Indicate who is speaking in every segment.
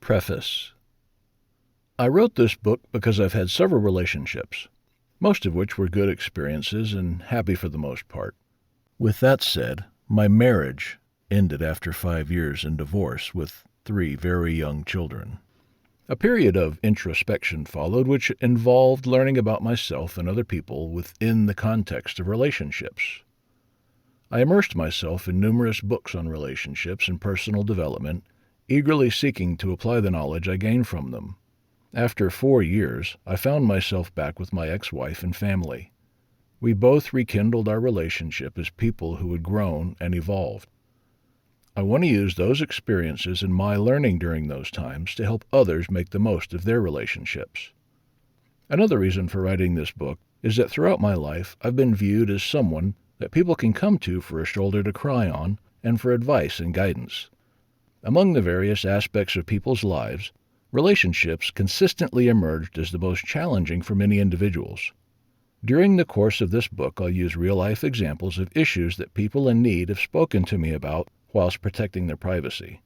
Speaker 1: Preface. I wrote this book because I've had several relationships, most of which were good experiences and happy for the most part. With that said, my marriage ended after 5 years in divorce with 3 very young children. A period of introspection followed, which involved learning about myself and other people within the context of relationships. I immersed myself in numerous books on relationships and personal development, eagerly seeking to apply the knowledge I gained from them. After 4 years, I found myself back with my ex-wife and family. We both rekindled our relationship as people who had grown and evolved. I want to use those experiences and my learning during those times to help others make the most of their relationships. Another reason for writing this book is that throughout my life I've been viewed as someone that people can come to for a shoulder to cry on and for advice and guidance. Among the various aspects of people's lives, relationships consistently emerged as the most challenging for many individuals. During the course of this book, I'll use real-life examples of issues that people in need have spoken to me about whilst protecting their privacy.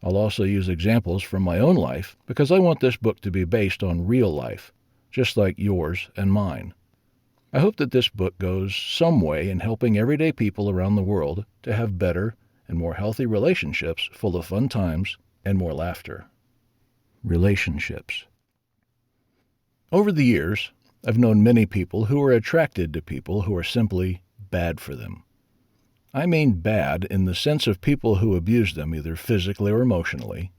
Speaker 1: I'll also use examples from my own life because I want this book to be based on real life, just like yours and mine. I hope that this book goes some way in helping everyday people around the world to have better and more healthy relationships full of fun times and more laughter. Relationships. Over the years, I've known many people who are attracted to people who are simply bad for them. I mean bad in the sense of people who abuse them either physically or emotionally,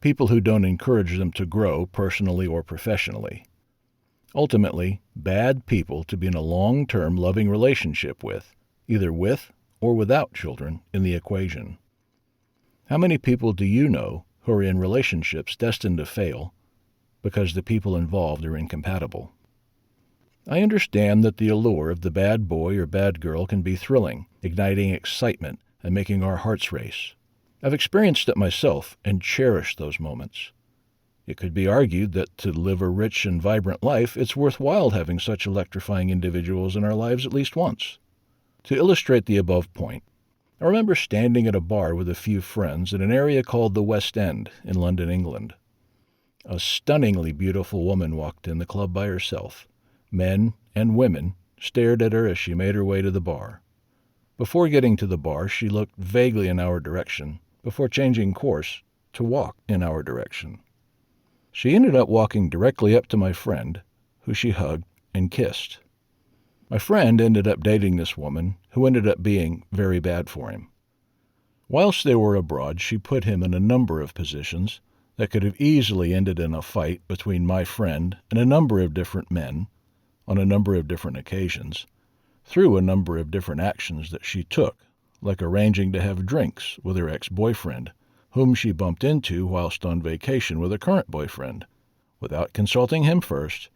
Speaker 1: people who don't encourage them to grow personally or professionally. Ultimately, bad people to be in a long-term loving relationship with, either with or without children in the equation. How many people do you know who are in relationships destined to fail because the people involved are incompatible? I understand that the allure of the bad boy or bad girl can be thrilling, igniting excitement and making our hearts race. I've experienced it myself and cherished those moments. It could be argued that to live a rich and vibrant life, it's worthwhile having such electrifying individuals in our lives at least once. To illustrate the above point, I remember standing at a bar with a few friends in an area called the West End in London, England. A stunningly beautiful woman walked in the club by herself. Men and women stared at her as she made her way to the bar. Before getting to the bar, she looked vaguely in our direction, before changing course to walk in our direction. She ended up walking directly up to my friend, who she hugged and kissed. My friend ended up dating this woman, who ended up being very bad for him. Whilst they were abroad, she put him in a number of positions that could have easily ended in a fight between my friend and a number of different men, on a number of different occasions, through a number of different actions that she took, like arranging to have drinks with her ex-boyfriend, whom she bumped into whilst on vacation with her current boyfriend, without consulting him first,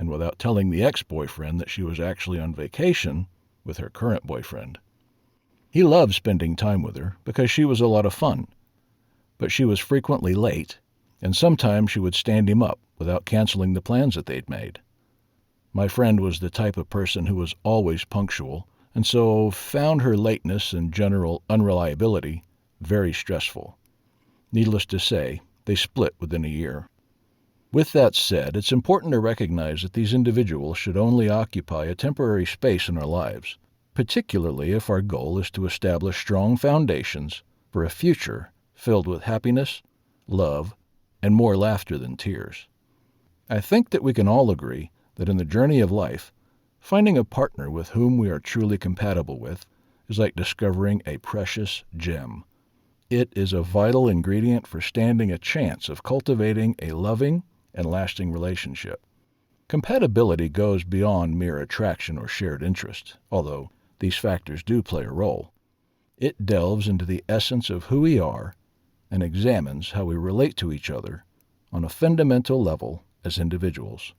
Speaker 1: and without telling the ex-boyfriend that she was actually on vacation with her current boyfriend. He loved spending time with her because she was a lot of fun, but she was frequently late, and sometimes she would stand him up without canceling the plans that they'd made. My friend was the type of person who was always punctual, and so found her lateness and general unreliability very stressful. Needless to say, they split within a year. With that said, it's important to recognize that these individuals should only occupy a temporary space in our lives, particularly if our goal is to establish strong foundations for a future filled with happiness, love, and more laughter than tears. I think that we can all agree that in the journey of life, finding a partner with whom we are truly compatible with is like discovering a precious gem. It is a vital ingredient for standing a chance of cultivating a loving and lasting relationship. Compatibility goes beyond mere attraction or shared interest, although these factors do play a role. It delves into the essence of who we are and examines how we relate to each other on a fundamental level as individuals.